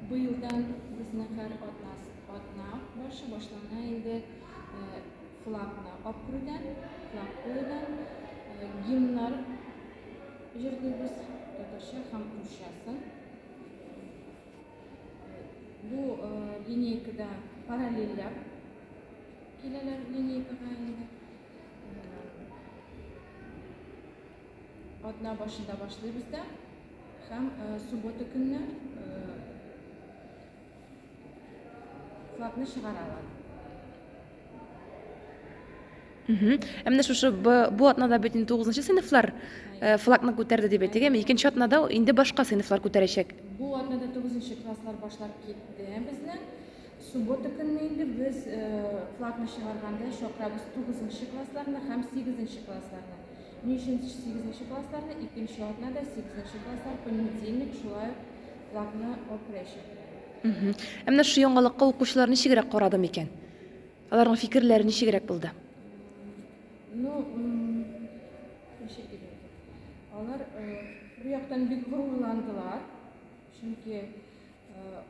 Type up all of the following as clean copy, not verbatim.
bu yıldan bizning har otna boshlana endi flagni olib kiruvdan, flag qo'yudan gimnlar yurdi biz tatarcha ham ruschasi. Bu lineykada parallellab kelalar lineykaga endi otna boshida boshlaymiz-da ham subota kunni flagni chiqaradi. Әмді шушы bu атнада бетін 9-нчы сыйныфлар флагны күтәрде дип әйтик, әмма икенче атнада инде башка сыйныфлар күтәрәчәк. Bu atnada 9-нчы класслар башлап китте безне. Суббота көнне инде без флагны чыгарганда шокрабыз 9-нчы классларны һәм 8-нчы классларны. Ни өчен 8-нчы классларны, икенче атнада 8-нчы класслар понедельник шулай флагны опрәчәк. Әмді шу яңалыкка укучылар ничегрәк карады микән? Аларның фикерләре ничегрәк булды? Алар bu яктан бик горурландылар. Чөнки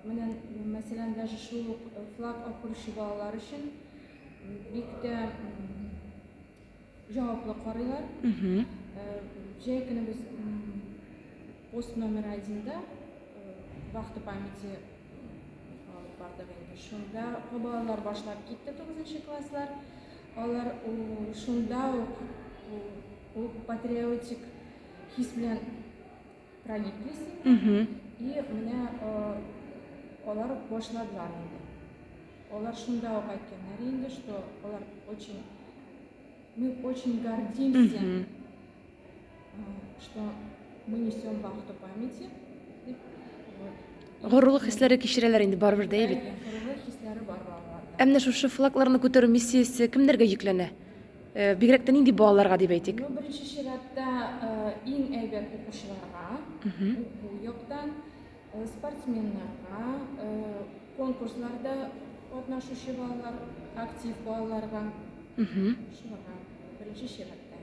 менә мәсәлән даже шул флаг опырышы балалар өчен бик тә җаваплы карыйлар. Җәй көне без пост номер 1-да вахта памяти бардык инде. Шунда балалар башлап китте 9-нчы класслар. Алар шунда ук патриотик хис белән прониклись. И менә алар башладылар инде. Алар шунда ук әйткәннәр инде, что алар мы очень гордимся, что мы несем вахту памяти. Горурлык хисләре кичерәләр инде барыбер да бит. Горурлык хисләре бар балаларда. Әмді шушы флагларны күтәрү миссиясе кемнәргә йөкләнә? Бигрәк тә нинди балаларга дип әйтик? Беренче чиратта иң әйбәт укучыларга, бу яктан спортсменнарга, конкурсларда катнашучы балалар, актив балаларга. Шуларга беренче чиратта.